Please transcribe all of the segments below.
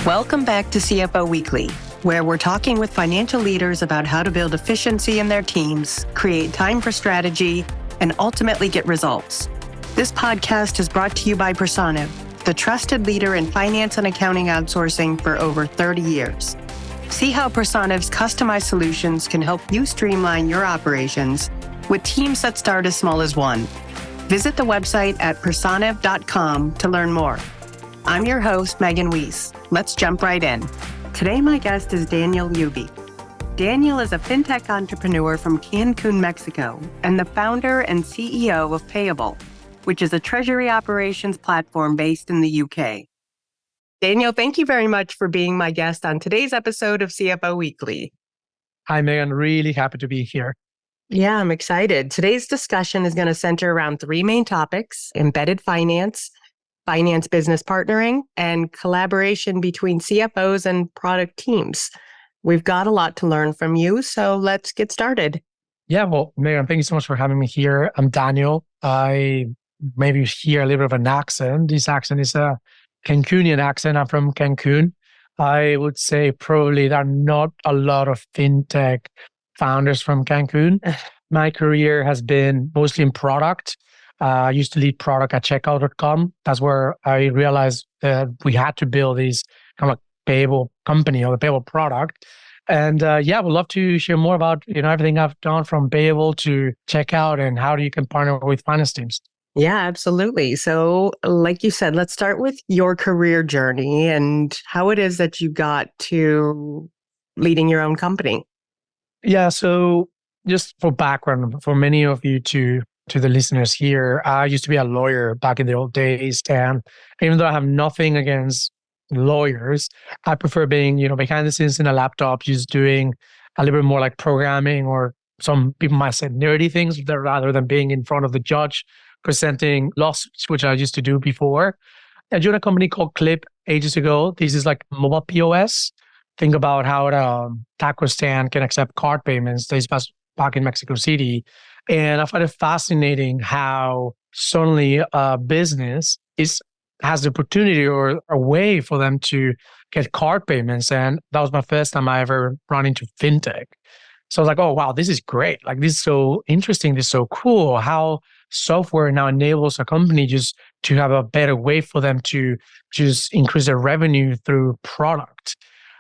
Welcome back to CFO Weekly, where we're talking with financial leaders about how to build efficiency in their teams, create time for strategy, and ultimately get results. This podcast is brought to you by Personiv, the trusted leader in finance and accounting outsourcing for over 30 years. See how Personiv's customized solutions can help you streamline your operations with teams that start as small as one. Visit the website at personiv.com to learn more. I'm your host, Megan Weiss. Let's jump right in. Today, my guest is Daniel Yubi. Daniel is a fintech entrepreneur from Cancun, Mexico, and the founder and CEO of Payable, which is a treasury operations platform based in the UK. Daniel, thank you very much for being my guest on today's episode of CFO Weekly. Hi, Megan. Really happy to be here. Yeah, I'm excited. Today's discussion is going to center around three main topics: embedded finance, finance business partnering, and collaboration between CFOs and product teams. We've got a lot to learn from you, so let's get started. Yeah, well, Megan, thank you so much for having me here. I'm Daniel. I maybe hear a little bit of an accent. This accent is a Cancunian accent. I'm from Cancun. I would say probably there are not a lot of fintech founders from Cancun. My career has been mostly in product. I used to lead product at checkout.com. That's where I realized that we had to build this kind of payable company or the payable product. And we'd love to share more about everything I've done from payable to checkout and how you can partner with finance teams. Yeah, absolutely. So like you said, let's start with your career journey and how it is that you got to leading your own company. Yeah, so just for background, for many of you to the listeners here, I used to be a lawyer back in the old days. And even though I have nothing against lawyers, I prefer being, behind the scenes in a laptop, just doing a little bit more like programming, or some people might say nerdy things rather than being in front of the judge presenting lawsuits, which I used to do before. I joined a company called Clip ages ago. This is like mobile POS. Think about how a taco stand can accept card payments. This was back in Mexico City. And I find it fascinating how suddenly a business has the opportunity or a way for them to get card payments. And that was my first time I ever run into fintech. So I was like, oh, wow, this is great. Like, this is so interesting. This is so cool how software now enables a company just to have a better way for them to just increase their revenue through product.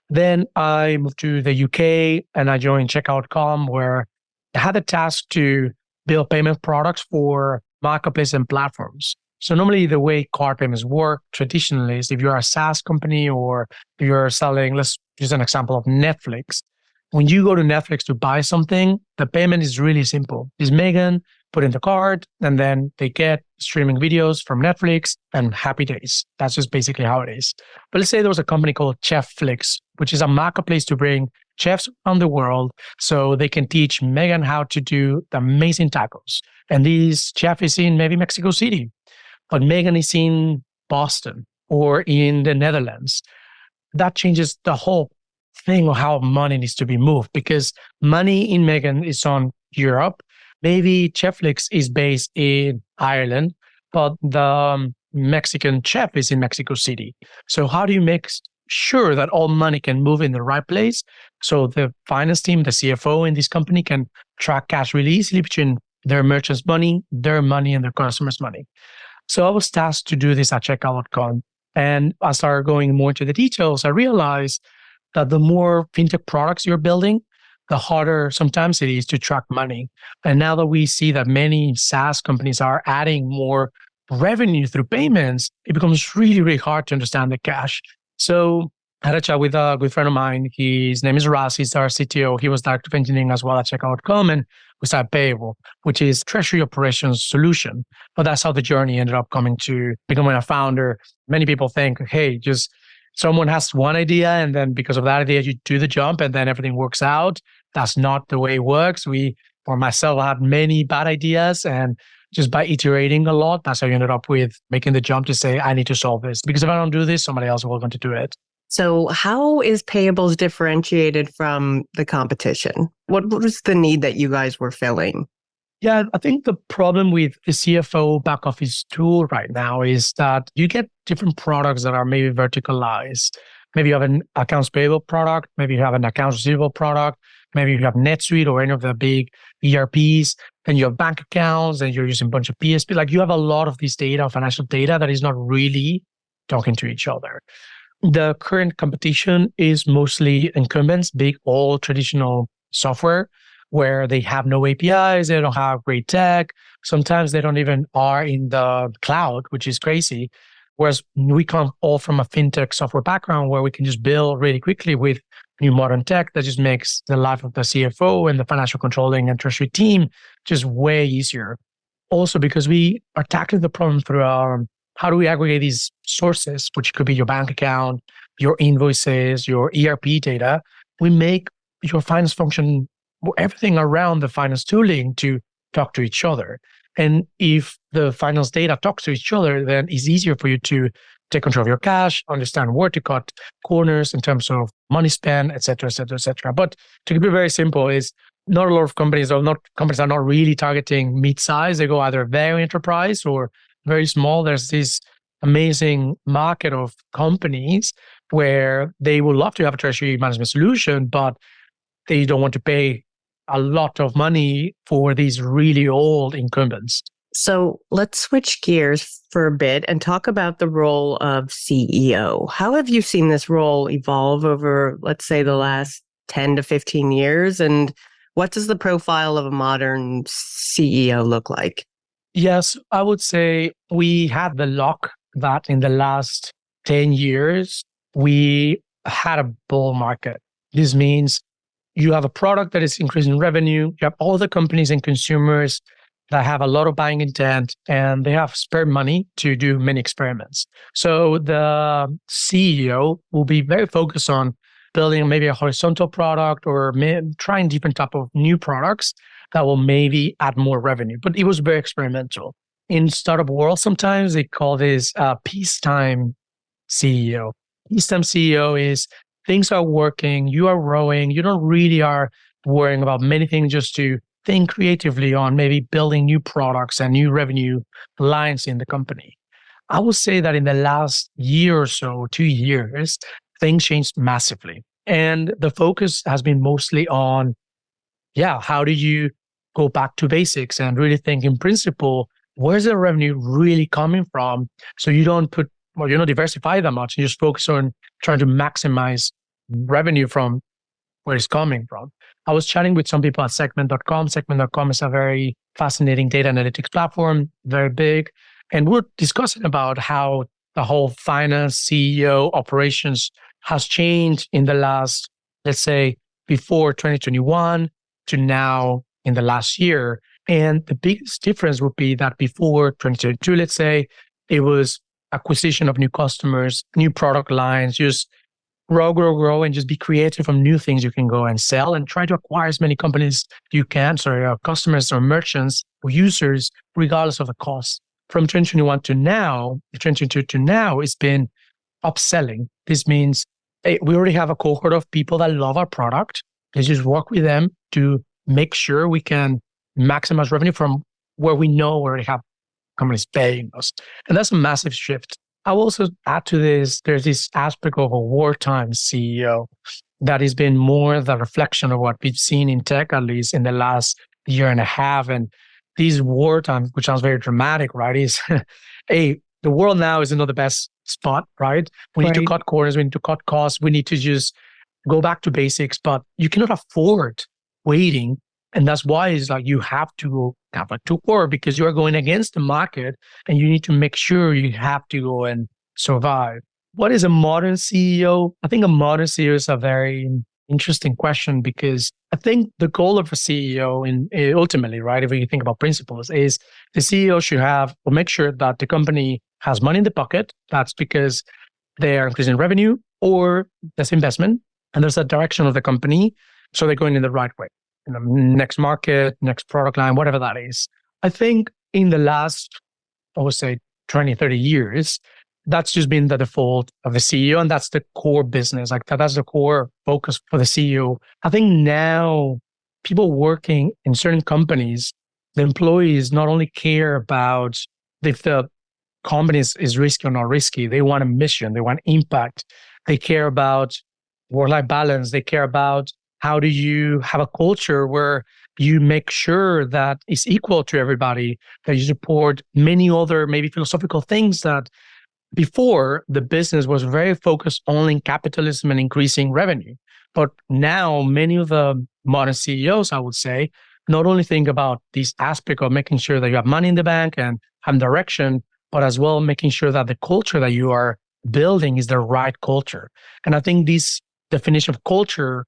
Then I moved to the UK and I joined checkout.com, where I had the task to build payment products for marketplaces and platforms. So normally the way card payments work traditionally is if you're a SaaS company or if you're selling, let's use an example of Netflix. When you go to Netflix to buy something, the payment is really simple. It's Megan, put in the card, and then they get streaming videos from Netflix and happy days. That's just basically how it is. But let's say there was a company called Chefflix, which is a marketplace to bring chefs around the world so they can teach Megan how to do the amazing tacos. And this chef is in maybe Mexico City, but Megan is in Boston or in the Netherlands. That changes the whole thing of how money needs to be moved, because money in Megan is on Europe. Maybe Chefflix is based in Ireland, but the Mexican chef is in Mexico City. So how do you make sure that all money can move in the right place? So the finance team, the CFO in this company, can track cash really easily between their merchants' money, their money, and their customers' money. So I was tasked to do this at checkout.com. And I started going more into the details. I realized that the more fintech products you're building, the harder sometimes it is to track money. And now that we see that many SaaS companies are adding more revenue through payments, it becomes really, really hard to understand the cash. So I had a chat with a good friend of mine. His name is Raz. He's our CTO. He was director of engineering as well at checkout.com. And we started Payable, which is treasury operations solution. But that's how the journey ended up coming to becoming a founder. Many people think, hey, just someone has one idea, and then because of that idea, you do the jump and then everything works out. That's not the way it works. Or myself, I had many bad ideas, and just by iterating a lot, that's how you ended up with making the jump to say, I need to solve this. Because if I don't do this, somebody else will want to do it. So how is Payables differentiated from the competition? What was the need that you guys were filling? Yeah, I think the problem with the CFO back office tool right now is that you get different products that are maybe verticalized. Maybe you have an accounts payable product, maybe you have an accounts receivable product, maybe you have NetSuite or any of the big ERPs, and you have bank accounts and you're using a bunch of PSP. Like you have a lot of this data, financial data that is not really talking to each other. The current competition is mostly incumbents, big old traditional software where they have no APIs, they don't have great tech. Sometimes they don't even are in the cloud, which is crazy. Whereas we come all from a fintech software background where we can just build really quickly with new modern tech that just makes the life of the CFO and the financial controlling and treasury team just way easier. Also because we are tackling the problem through how do we aggregate these sources, which could be your bank account, your invoices, your ERP data. We make your finance function, everything around the finance tooling to talk to each other. And if the finance data talks to each other, then it's easier for you to take control of your cash, understand where to cut corners in terms of money spent, et cetera, et cetera, et cetera. But to keep it very simple is not a lot of companies are not really targeting mid-size. They go either very enterprise or very small. There's this amazing market of companies where they would love to have a treasury management solution, but they don't want to pay a lot of money for these really old incumbents. So let's switch gears for a bit and talk about the role of CEO. How have you seen this role evolve over, let's say, the last 10 to 15 years? And what does the profile of a modern CEO look like? Yes, I would say we had the luck that in the last 10 years, we had a bull market. This means you have a product that is increasing revenue. You have all the companies and consumers that have a lot of buying intent and they have spare money to do many experiments. So the CEO will be very focused on building maybe a horizontal product or trying different type of new products that will maybe add more revenue. But it was very experimental. In startup world, sometimes they call this peacetime CEO. Peacetime CEO is things are working, you are growing, you don't really are worrying about many things, just to think creatively on maybe building new products and new revenue lines in the company. I would say that in the last year or so, 2 years, things changed massively. And the focus has been mostly on, how do you go back to basics and really think in principle, where's the revenue really coming from? So you don't diversify that much. You just focus on trying to maximize revenue from where it's coming from. I was chatting with some people at segment.com. Segment.com is a very fascinating data analytics platform, very big. And we're discussing about how the whole finance, CEO, operations has changed in the last, let's say, before 2021 to now in the last year. And the biggest difference would be that before 2022, let's say, it was acquisition of new customers, new product lines, just grow, and just be creative on new things you can go and sell and try to acquire as many companies you can, customers or merchants or users, regardless of the cost. From 2021 to now, 2022 to now, it's been upselling. This means we already have a cohort of people that love our product. Let's just work with them to make sure we can maximize revenue from where we know we already have companies paying us. And that's a massive shift. I will also add to this, there's this aspect of a wartime CEO that has been more the reflection of what we've seen in tech, at least in the last year and a half. And these wartime, which sounds very dramatic, right, is, the world now is not the best spot, right? We need to cut corners, we need to cut costs, we need to just go back to basics, but you cannot afford waiting. And that's why it's like you have to have a tour because you are going against the market and you need to make sure you have to go and survive. What is a modern CEO? I think a modern CEO is a very interesting question because I think the goal of a CEO ultimately, right, if you think about principles, is the CEO should have or make sure that the company has money in the pocket. That's because they are increasing revenue or there's investment and there's a direction of the company. So they're going in the right way. Next market, next product line, whatever that is. I think in the last, I would say 20, 30 years, that's just been the default of the CEO. And that's the core business. Like that's the core focus for the CEO. I think now people working in certain companies, the employees not only care about if the company is risky or not risky, they want a mission, they want impact. They care about work-life balance. They care about how do you have a culture where you make sure that it's equal to everybody, that you support many other maybe philosophical things that before the business was very focused only in capitalism and increasing revenue. But now many of the modern CEOs, I would say, not only think about this aspect of making sure that you have money in the bank and have direction, but as well making sure that the culture that you are building is the right culture. And I think this definition of culture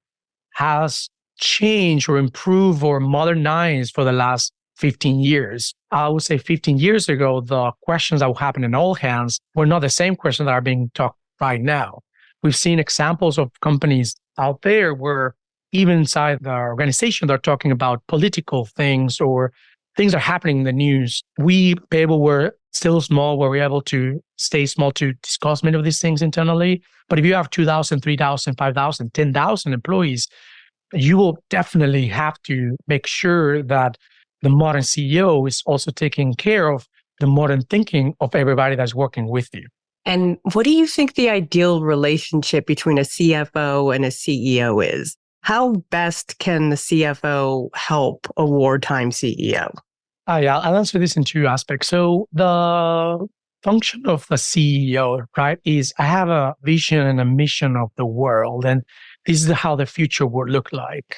has changed or improved or modernized for the last 15 years. I would say 15 years ago, the questions that would happen in all hands were not the same questions that are being talked right now. We've seen examples of companies out there where even inside the organization, they're talking about political things or things are happening in the news. We, Payable, were still small, where we're able to stay small to discuss many of these things internally. But if you have 2,000, 3,000, 5,000, 10,000 employees, you will definitely have to make sure that the modern CEO is also taking care of the modern thinking of everybody that's working with you. And what do you think the ideal relationship between a CFO and a CEO is? How best can the CFO help a wartime CEO? Yeah, I'll answer this in two aspects. So the function of the CEO, right, is I have a vision and a mission of the world, and this is how the future will look like.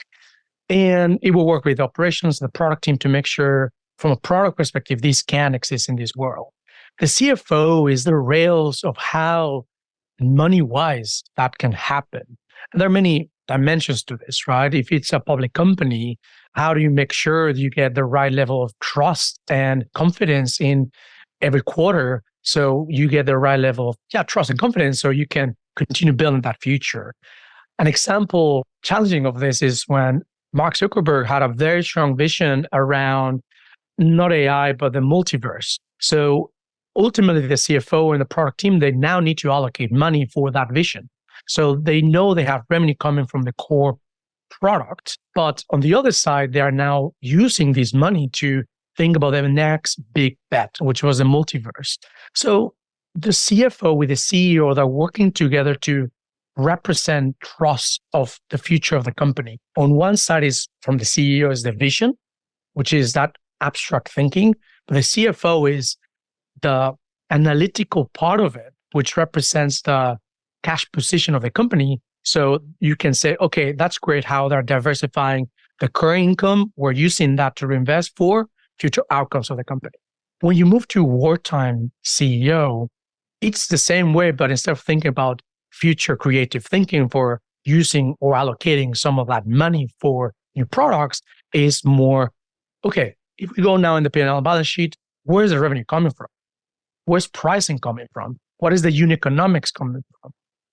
And it will work with operations, the product team to make sure from a product perspective, this can exist in this world. The CFO is the rails of how money-wise that can happen. And there are many dimensions to this, right? If it's a public company, how do you make sure that you get the right level of trust and confidence in every quarter so you get the right level of trust and confidence so you can continue building that future? An example challenging of this is when Mark Zuckerberg had a very strong vision around not AI, but the multiverse. So ultimately, the CFO and the product team, they now need to allocate money for that vision. So they know they have revenue coming from the core product. But on the other side, they are now using this money to think about their next big bet, which was the multiverse. So the CFO with the CEO, they're working together to represent trust of the future of the company. On one side is from the CEO is the vision, which is that abstract thinking. But the CFO is the analytical part of it, which represents the cash position of the company. So you can say, okay, that's great how they're diversifying the current income. We're using that to reinvest for future outcomes of the company. When you move to wartime CEO, it's the same way, but instead of thinking about future creative thinking for using or allocating some of that money for new products, is more, okay, if we go now in the P&L balance sheet, where's the revenue coming from? Where's pricing coming from? What is the unit economics coming from?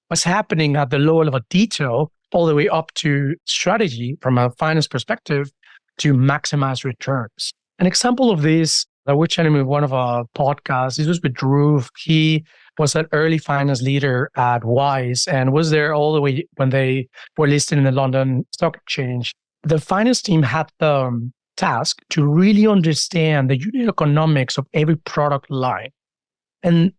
What's happening at the lower level of detail all the way up to strategy from a finance perspective to maximize returns? An example of this that we're chatting with one of our podcasts, this was with Drew. He was an early finance leader at Wise and was there all the way when they were listed in the London Stock Exchange. The finance team had the task to really understand the unit economics of every product line. And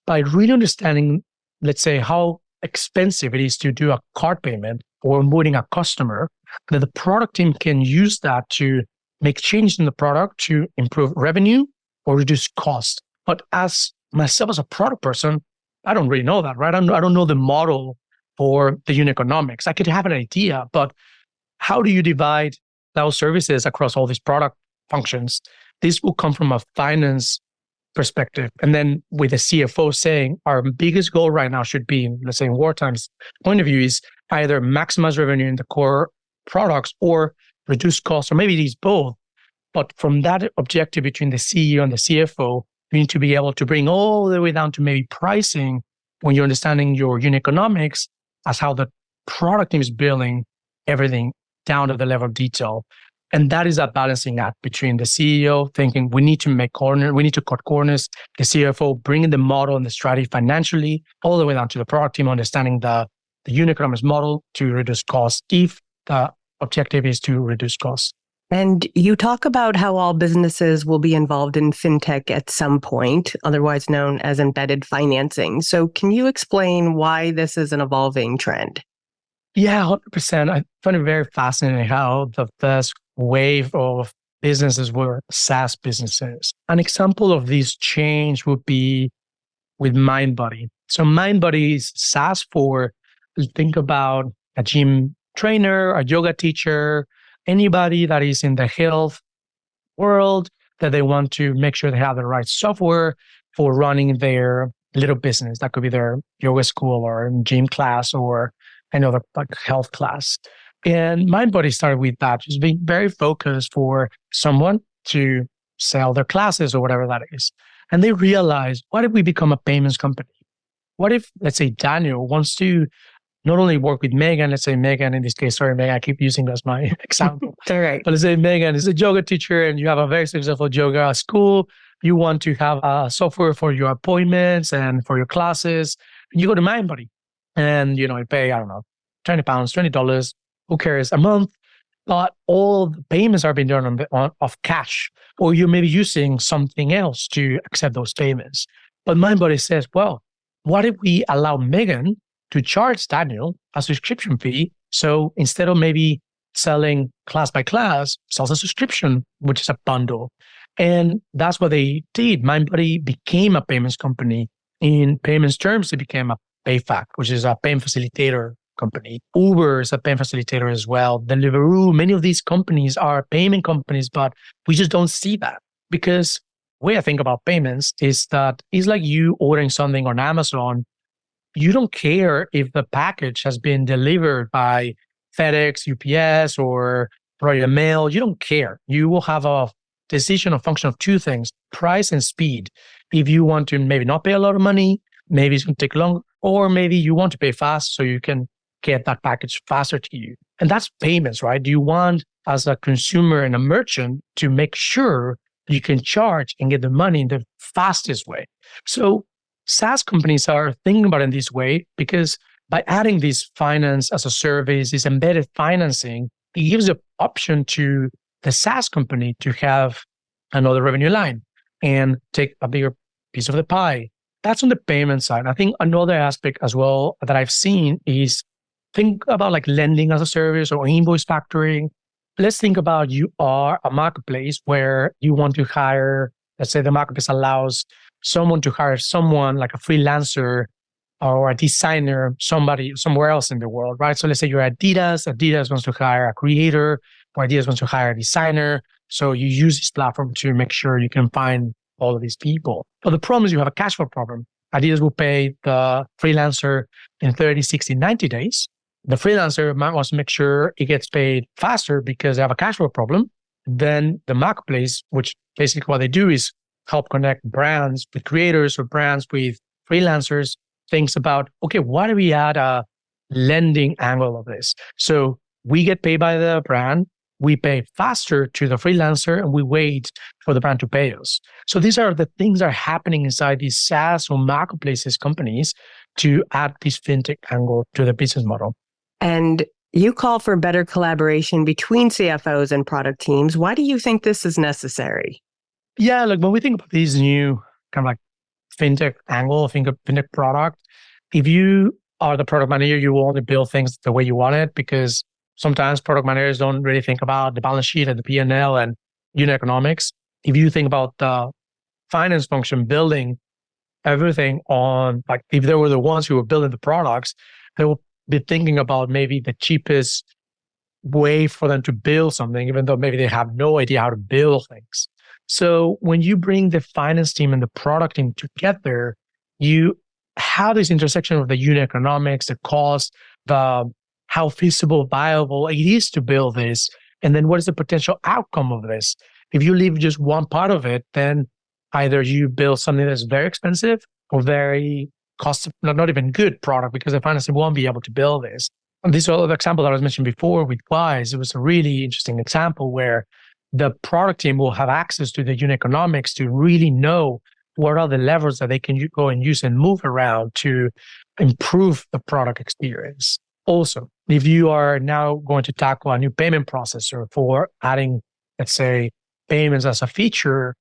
by really understanding, let's say, how expensive it is to do a card payment or onboarding a customer, that the product team can use that to make changes in the product to improve revenue or reduce cost. But as myself as a product person, I don't really know that, right? I don't know the model for the unit economics. I could have an idea, but how do you divide those services across all these product functions? This will come from a finance perspective. And then with the CFO saying our biggest goal right now should be, let's say in wartime's point of view, is either maximize revenue in the core products or reduce costs, or maybe it is both. But from that objective between the CEO and the CFO, you need to be able to bring all the way down to maybe pricing when you're understanding your unit economics as how the product team is building everything down to the level of detail. And that is a balancing act between the CEO thinking we need to cut corners, the CFO bringing the model and the strategy financially, all the way down to the product team understanding the unit economics model to reduce costs if the objective is to reduce costs. And you talk about how all businesses will be involved in fintech at some point, otherwise known as embedded financing. So can you explain why this is an evolving trend? Yeah, 100%. I find it very fascinating how the first wave of businesses were SaaS businesses. An example of this change would be with MindBody. So MindBody is SaaS for, think about a gym trainer, a yoga teacher, anybody that is in the health world that they want to make sure they have the right software for running their little business. That could be their yoga school or gym class or another like health class. And MindBody started with that, just being very focused for someone to sell their classes or whatever that is. And they realized, what if we become a payments company? What if, let's say, Daniel wants to not only work with Megan, let's say Megan, in this case, sorry, Megan, I keep using as my example. All right. But let's say Megan is a yoga teacher and you have a very successful yoga school. You want to have a software for your appointments and for your classes. You go to MindBody and, you pay, I don't know, £20, $20, who cares, a month. But all the payments are being done of cash, or you may be using something else to accept those payments. But MindBody says, well, what if we allow Megan to charge Daniel a subscription fee? So instead of maybe selling class by class, sells a subscription, which is a bundle. And that's what they did. MindBody became a payments company. In payments terms, it became a PayFac, which is a payment facilitator company. Uber is a payment facilitator as well. Deliveroo, many of these companies are payment companies, but we just don't see that because the way I think about payments is that it's like you ordering something on Amazon. You don't care if the package has been delivered by FedEx, UPS, or Royal Mail. You don't care. You will have a decision, a function of two things, price and speed. If you want to maybe not pay a lot of money, maybe it's going to take long, or maybe you want to pay fast so you can get that package faster to you. And that's payments, right? You want, as a consumer and a merchant, to make sure you can charge and get the money in the fastest way. So SaaS companies are thinking about it in this way because by adding this finance as a service, this embedded financing, it gives the option to the SaaS company to have another revenue line and take a bigger piece of the pie. That's on the payment side. I think another aspect as well that I've seen is think about like lending as a service or invoice factoring. Let's think about you are a marketplace where you want to hire, let's say the marketplace allows someone to hire someone like a freelancer or a designer, somebody somewhere else in the world, right? So let's say you're Adidas. Adidas wants to hire a creator, or Adidas wants to hire a designer. So you use this platform to make sure you can find all of these people. But the problem is you have a cash flow problem. Adidas will pay the freelancer in 30, 60, 90 days. The freelancer might want to make sure it gets paid faster because they have a cash flow problem. Then the marketplace, which basically what they do is help connect brands with creators or brands with freelancers, thinks about, okay, why do we add a lending angle of this? So we get paid by the brand, we pay faster to the freelancer, and we wait for the brand to pay us. So these are the things that are happening inside these SaaS or marketplaces companies to add this fintech angle to the business model. And you call for better collaboration between CFOs and product teams. Why do you think this is necessary? Yeah, like when we think about these new kind of like fintech angle, think of fintech product, if you are the product manager, you will only build things the way you want it because sometimes product managers don't really think about the balance sheet and the P&L and unit economics. If you think about the finance function building everything on, like if they were the ones who were building the products, they will be thinking about maybe the cheapest way for them to build something, even though maybe they have no idea how to build things. So when you bring the finance team and the product team together, you have this intersection of the unit economics, the cost, the how feasible, viable it is to build this, and then what is the potential outcome of this. If you leave just one part of it, then either you build something that's very expensive or very not even good product because the finance team won't be able to build this. And this other example that I was mentioning before with Wise, it was a really interesting example where the product team will have access to the unit economics to really know what are the levers that they can go and use and move around to improve the product experience. Also, if you are now going to tackle a new payment processor for adding let's say, payments as a feature,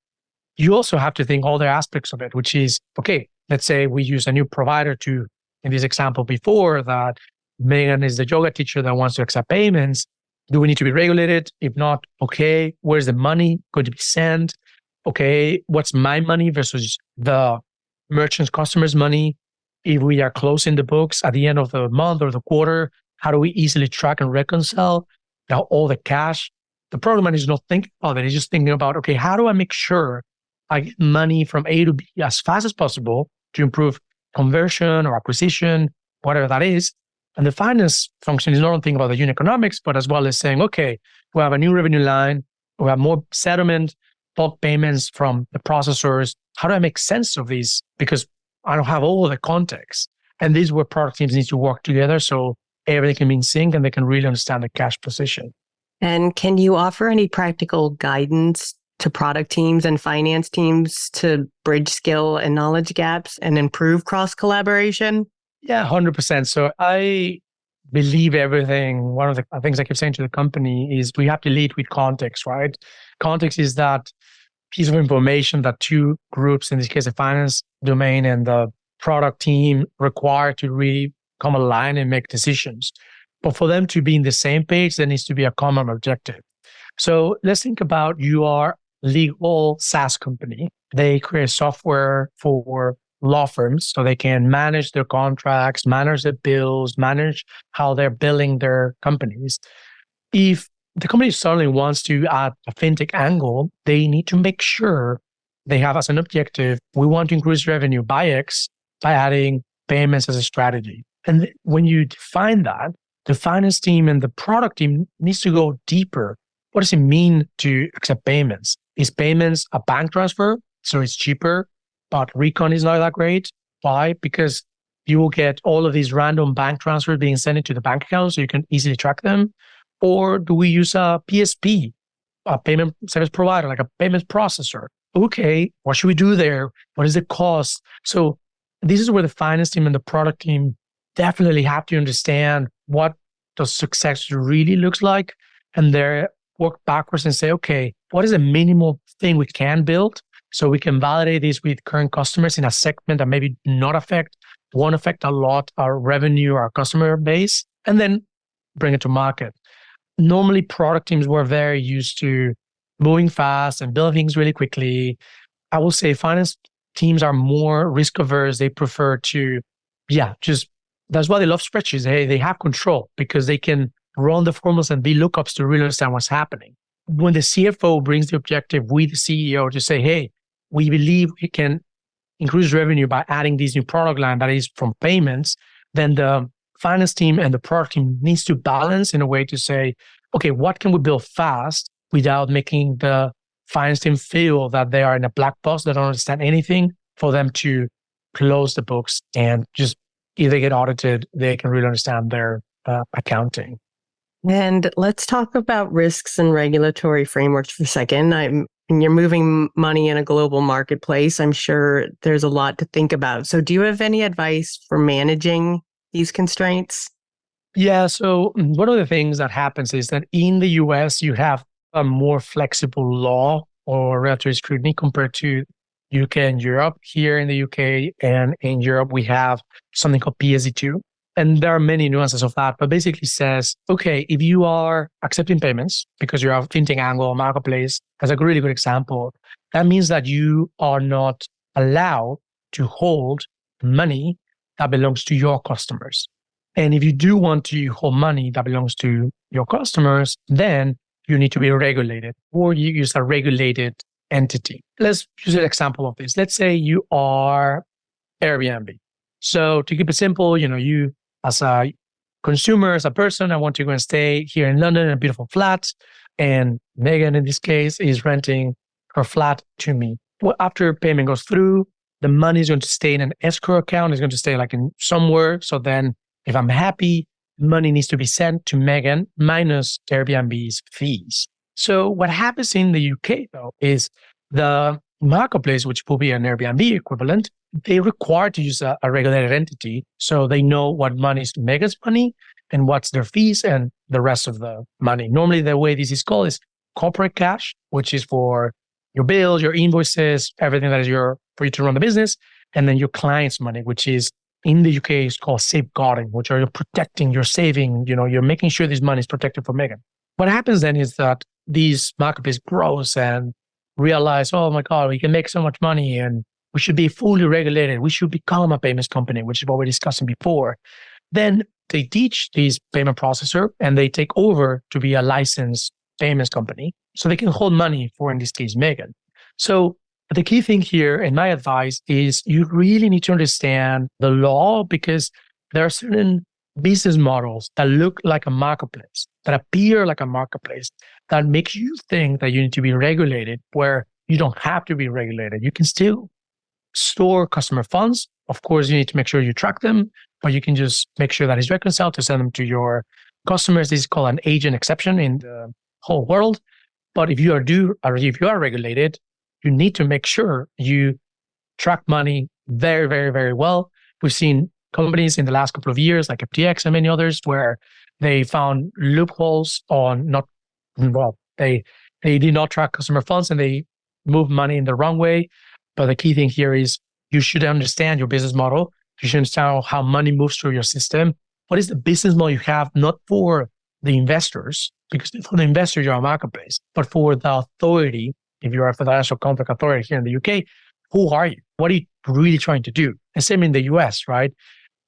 you also have to think all the aspects of it, which is, okay, let's say we use a new provider to, in this example before, that Megan is the yoga teacher that wants to accept payments. Do we need to be regulated? If not, okay, where's the money going to be sent? Okay, what's my money versus the merchant's customer's money? If we are closing the books at the end of the month or the quarter, how do we easily track and reconcile all the cash? The program manager is not thinking about it. He's just thinking about, okay, how do I make sure I get money from A to B as fast as possible to improve conversion or acquisition, whatever that is. And the finance function is not only thinking about the unit economics, but as well as saying, okay, we have a new revenue line, we have more settlement, bulk payments from the processors. How do I make sense of these? Because I don't have all the context. And these where product teams need to work together so everything can be in sync and they can really understand the cash position. And can you offer any practical guidance to product teams and finance teams to bridge skill and knowledge gaps and improve cross-collaboration? Yeah, 100%. So I believe everything. One of the things I keep saying to the company is we have to lead with context, right? Context is that piece of information that two groups, in this case, the finance domain and the product team, require to really come aligned and make decisions. But for them to be in the same page, there needs to be a common objective. So let's think about you are legal SaaS company. They create software for law firms so they can manage their contracts, manage their bills, manage how they're billing their companies. If the company suddenly wants to add a fintech angle, they need to make sure they have as an objective, we want to increase revenue by X by adding payments as a strategy. And when you define that, the finance team and the product team needs to go deeper. What does it mean to accept payments? Is payments a bank transfer? So it's cheaper, but recon is not that great. Why? Because you will get all of these random bank transfers being sent into the bank account so you can easily track them. Or do we use a PSP, a payment service provider, like a payments processor? Okay, what should we do there? What is the cost? So this is where the finance team and the product team definitely have to understand what does success really looks like, and they work backwards and say, okay, what is the minimal thing we can build so we can validate this with current customers in a segment that maybe won't affect a lot our revenue, our customer base, and then bring it to market. Normally, product teams were very used to moving fast and building things really quickly. I will say finance teams are more risk averse. They prefer to, that's why they love spreadsheets. They have control because they can run the formulas and be lookups to really understand what's happening. When the CFO brings the objective with the CEO to say, hey, we believe we can increase revenue by adding this new product line that is from payments, then the finance team and the product team needs to balance in a way to say, okay, what can we build fast without making the finance team feel that they are in a black box, they don't understand anything, for them to close the books and just, if they get audited, they can really understand their accounting. And let's talk about risks and regulatory frameworks for a second. You're moving money in a global marketplace. I'm sure there's a lot to think about. So do you have any advice for managing these constraints? Yeah. So one of the things that happens is that in the US, you have a more flexible law or regulatory scrutiny compared to UK and Europe. Here in the UK and in Europe, we have something called PSD2. And there are many nuances of that, but basically says, okay, if you are accepting payments because you're a fintech angle marketplace, as a really good example, that means that you are not allowed to hold money that belongs to your customers. And if you do want to hold money that belongs to your customers, then you need to be regulated, or you use a regulated entity. Let's use an example of this. Let's say you are Airbnb. So to keep it simple, you as a consumer, as a person, I want to go and stay here in London in a beautiful flat. And Megan, in this case, is renting her flat to me. Well, after payment goes through, the money is going to stay in an escrow account. It's going to stay like in somewhere. So then if I'm happy, money needs to be sent to Megan minus Airbnb's fees. So what happens in the UK, though, is the marketplace, which will be an Airbnb equivalent, they require to use a regulated entity so they know what money is Mega's money and what's their fees and the rest of the money. Normally, the way this is called is corporate cash, which is for your bills, your invoices, everything that is for you to run the business. And then your client's money, which is in the UK is called safeguarding, which are you're protecting, you're saving, you're making sure this money is protected from Megan. What happens then is that these marketplace grows and realize, oh my God, we can make so much money and we should be fully regulated. We should become a payments company, which is what we're discussing before. Then they teach these payment processor and they take over to be a licensed payments company. So they can hold money for, in this case, Megan. So the key thing here, and my advice is you really need to understand the law because there are certain business models that look like a marketplace, that appear like a marketplace, that makes you think that you need to be regulated where you don't have to be regulated. You can still store customer funds. Of course, you need to make sure you track them, but you can just make sure that it's reconciled to send them to your customers. This is called an agent exception in the whole world. But if you are regulated, you need to make sure you track money very, very, very well. We've seen companies in the last couple of years, like FTX and many others, where they found loopholes they did not track customer funds and they moved money in the wrong way. But the key thing here is you should understand your business model. You should understand how money moves through your system. What is the business model you have, not for the investors, because for the investors, you're a marketplace, but for the authority, if you're a financial contract authority here in the UK, who are you? What are you really trying to do? And same in the US, right?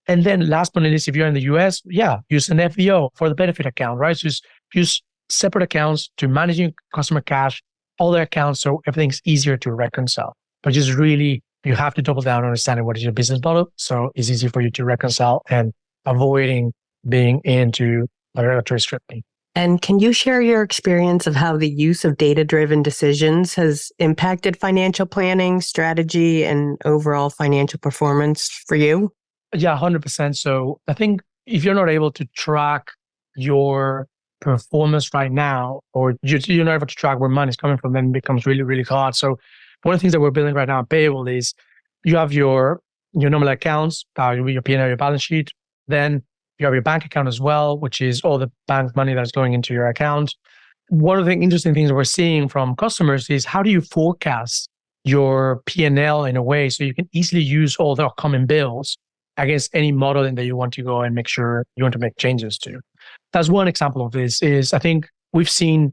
And then last but not least, if you're in the US, use an FBO for the benefit account, right? So just use separate accounts to managing customer cash, all their accounts, so everything's easier to reconcile. But just really, you have to double down on understanding what is your business model, so it's easy for you to reconcile and avoiding being into regulatory scrutiny. And can you share your experience of how the use of data-driven decisions has impacted financial planning, strategy, and overall financial performance for you? Yeah, 100%. So I think if you're not able to track your performance right now, or you're not able to track where money is coming from, then it becomes really, really hard. So one of the things that we're building right now at Payable is you have your normal accounts, your P&L, your balance sheet. Then you have your bank account as well, which is all the bank money that's going into your account. One of the interesting things that we're seeing from customers is how do you forecast your P&L in a way so you can easily use all the upcoming bills against any modeling that you want to go and make sure you want to make changes to. That's one example of this is I think we've seen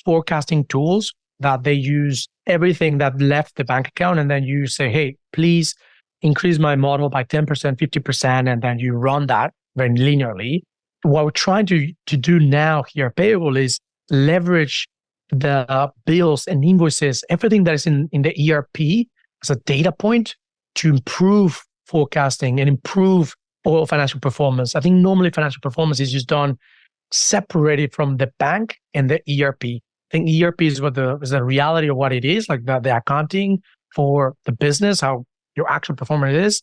forecasting tools that they use everything that left the bank account and then you say, hey, please increase my model by 10%, 50%, and then you run that very linearly. What we're trying to do now here at Payable is leverage the bills and invoices, everything that is in the ERP as a data point to improve forecasting and improve all financial performance. I think normally financial performance is just done separated from the bank and the ERP. I think ERP is the reality of what it is, like the accounting for the business, how your actual performance is,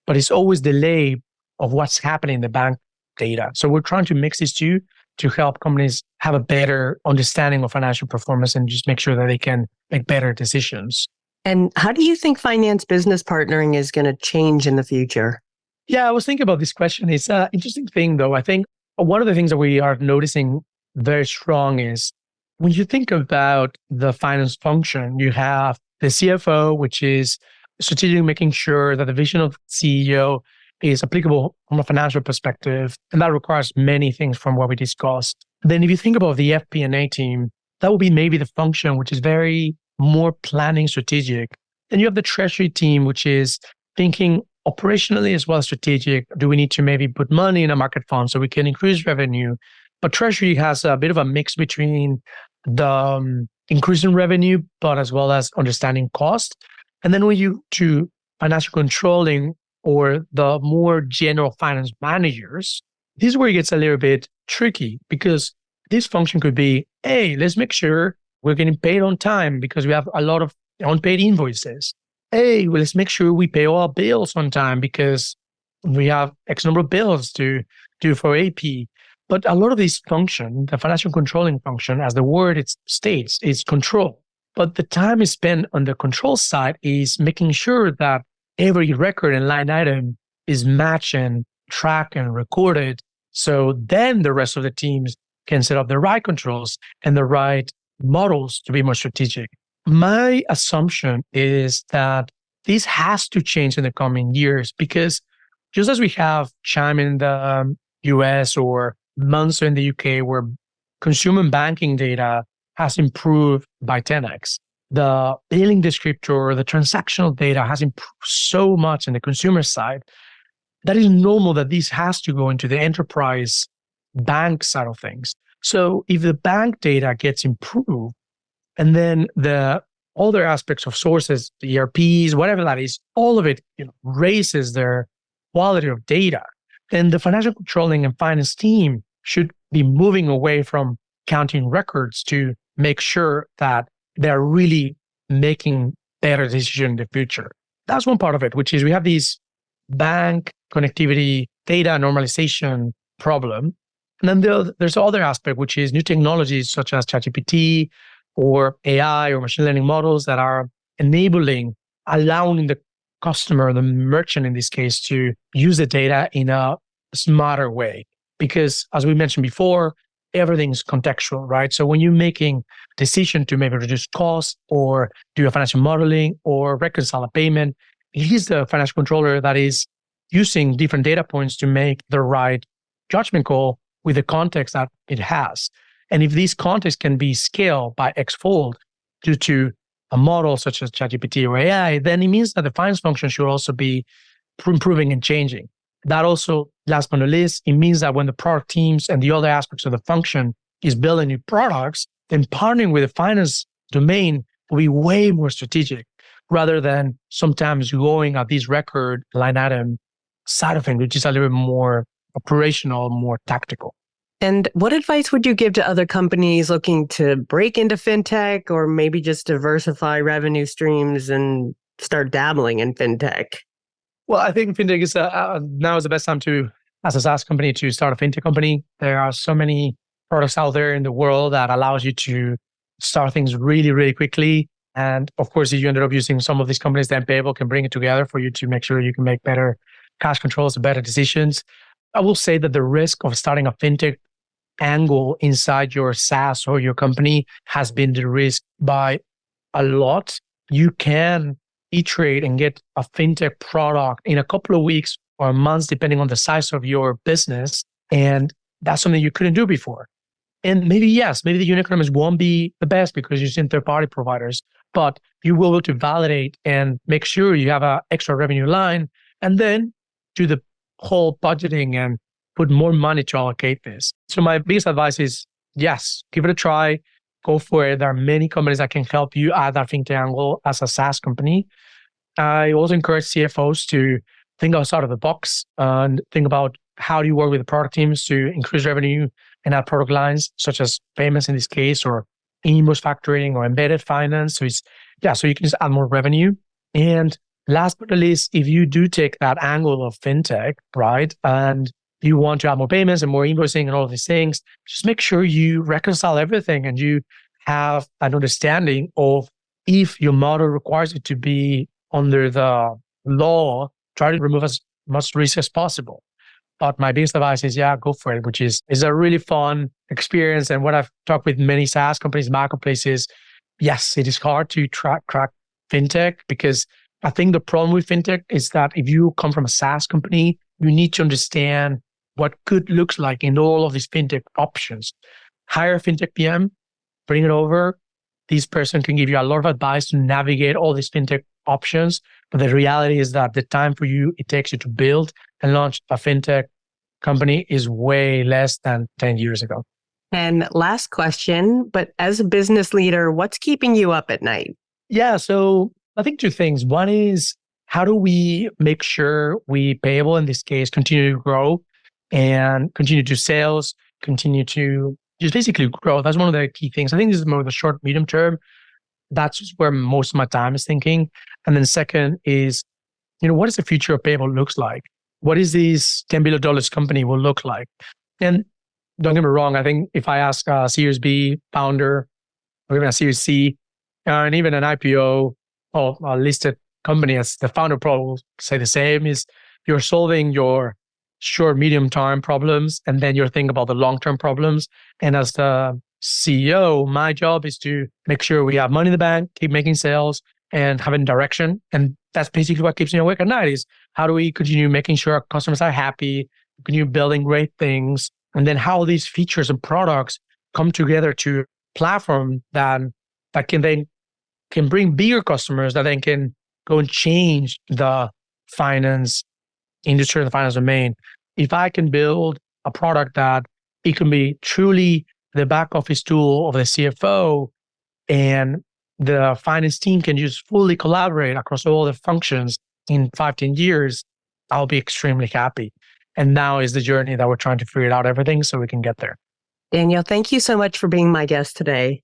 but it's always delay of what's happening in the bank data. So we're trying to mix these two to help companies have a better understanding of financial performance and just make sure that they can make better decisions. And how do you think finance business partnering is going to change in the future? Yeah, I was thinking about this question. It's an interesting thing, though. I think one of the things that we are noticing very strong is when you think about the finance function, you have the CFO, which is strategically making sure that the vision of CEO is applicable from a financial perspective. And that requires many things from what we discussed. Then if you think about the FP&A team, that would be maybe the function, which is very more planning strategic. Then you have the treasury team, which is thinking operationally as well as strategic. Do we need to maybe put money in a market fund so we can increase revenue? But treasury has a bit of a mix between the increasing revenue, but as well as understanding cost. And then when you to financial controlling or the more general finance managers, this is where it gets a little bit tricky because this function could be, hey, let's make sure we're getting paid on time because we have a lot of unpaid invoices. Hey, well, let's make sure we pay all our bills on time because we have X number of bills to do for AP. But a lot of these function, the financial controlling function, as the word it states, is control. But the time is spent on the control side is making sure that every record and line item is matched and tracked and recorded. So then the rest of the teams can set up the right controls and the right models to be more strategic. My assumption is that this has to change in the coming years because just as we have Chime in the US or Monzo in the UK, where consumer banking data has improved by 10x, the billing descriptor, the transactional data has improved so much in the consumer side. That is normal that this has to go into the enterprise bank side of things. So if the bank data gets improved, and then the other aspects of sources, the ERPs, whatever that is, all of it raises their quality of data, then the financial controlling and finance team should be moving away from counting records to make sure that they're really making better decisions in the future. That's one part of it, which is we have these bank connectivity data normalization problem. And then there's other aspect, which is new technologies such as ChatGPT or AI or machine learning models that are allowing the customer, the merchant in this case, to use the data in a smarter way. Because as we mentioned before, everything's contextual, right? So when you're making a decision to maybe reduce costs or do a financial modeling or reconcile a payment, it is the financial controller that is using different data points to make the right judgment call with the context that it has. And if this context can be scaled by X-fold due to a model such as ChatGPT or AI, then it means that the finance function should also be improving and changing. That also, last but not least, it means that when the product teams and the other aspects of the function is building new products, then partnering with the finance domain will be way more strategic rather than sometimes going at this record line item side of things, which is a little bit more operational, more tactical. And what advice would you give to other companies looking to break into fintech or maybe just diversify revenue streams and start dabbling in fintech? Well, I think fintech is now is the best time as a SaaS company, to start a fintech company. There are so many products out there in the world that allows you to start things really, really quickly. And of course, if you ended up using some of these companies, then Payable can bring it together for you to make sure you can make better cash controls and better decisions. I will say that the risk of starting a fintech angle inside your SaaS or your company has been de-risked by a lot. You can iterate and get a fintech product in a couple of weeks or months, depending on the size of your business. And that's something you couldn't do before. And maybe the unit economics won't be the best because you're using third-party providers, but you will be able to validate and make sure you have an extra revenue line, and then do the whole budgeting and put more money to allocate this. So my biggest advice is, yes, give it a try, go for it. There are many companies that can help you at that fintech angle as a SaaS company. I also encourage CFOs to think outside of the box and think about how do you work with the product teams to increase revenue and add product lines, such as payments in this case, or invoice factoring or embedded finance. So you can just add more revenue. And last but not least, if you do take that angle of fintech, right, and you want to add more payments and more invoicing and all of these things, just make sure you reconcile everything and you have an understanding of if your model requires it to be under the law, try to remove as much risk as possible. But my biggest advice is, go for it, which is a really fun experience. And when I've talked with many SaaS companies, marketplaces, yes, it is hard to crack fintech, because I think the problem with fintech is that if you come from a SaaS company, you need to understand what good looks like in all of these fintech options. Hire a fintech PM, bring it over. This person can give you a lot of advice to navigate all these fintech options. But the reality is that the time for you it takes you to build and launch a fintech company is way less than 10 years ago. And last question, but as a business leader, what's keeping you up at night? Yeah, so I think two things. One is, how do we make sure Payable, in this case, continue to grow and continue to sales, continue to just basically grow? That's one of the key things. I think this is more the short, medium term. That's where most of my time is thinking. And then second is, what does the future of Payable looks like? What is this $10 billion company will look like? And don't get me wrong, I think if I ask a Series B founder or even a Series C and even an IPO or a listed company, as the founder probably will say the same, is you're solving your short, medium term problems, and then you're thinking about the long-term problems. And as the CEO, my job is to make sure we have money in the bank, keep making sales, and having direction. And that's basically what keeps me awake at night is how do we continue making sure our customers are happy, continue building great things, and then how these features and products come together to platform that can bring bigger customers that then can go and change the finance industry, the finance domain. If I can build a product that it can be truly the back office tool of the CFO and the finance team can just fully collaborate across all the functions in 5-10 years, I'll be extremely happy. And now is the journey that we're trying to figure out everything so we can get there. Daniel, thank you so much for being my guest today.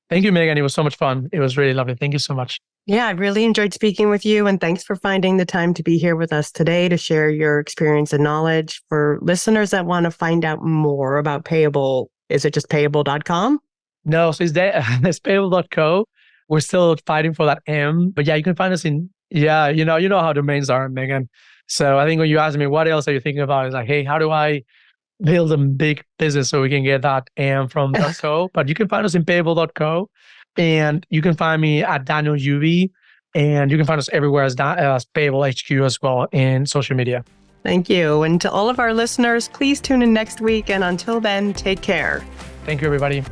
Thank you, Megan. It was so much fun. It was really lovely. Thank you so much. Yeah, I really enjoyed speaking with you, and thanks for finding the time to be here with us today to share your experience and knowledge. For listeners that want to find out more about Payable, is it just payable.com? No, so it's payable.co. We're still fighting for that M, but yeah, you can find us you know how domains are, Megan. So I think when you ask me, what else are you thinking about? It's like, hey, how do I build a big business so we can get that M from .co? But you can find us in payable.co, and you can find me at Daniel Yubi, and you can find us everywhere as Payable HQ as well in social media. Thank you. And to all of our listeners, please tune in next week. And until then, take care. Thank you, everybody.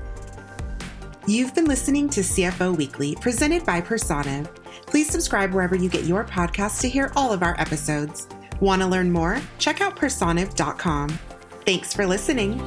You've been listening to CFO Weekly, presented by Personiv. Please subscribe wherever you get your podcasts to hear all of our episodes. Want to learn more? Check out personiv.com. Thanks for listening.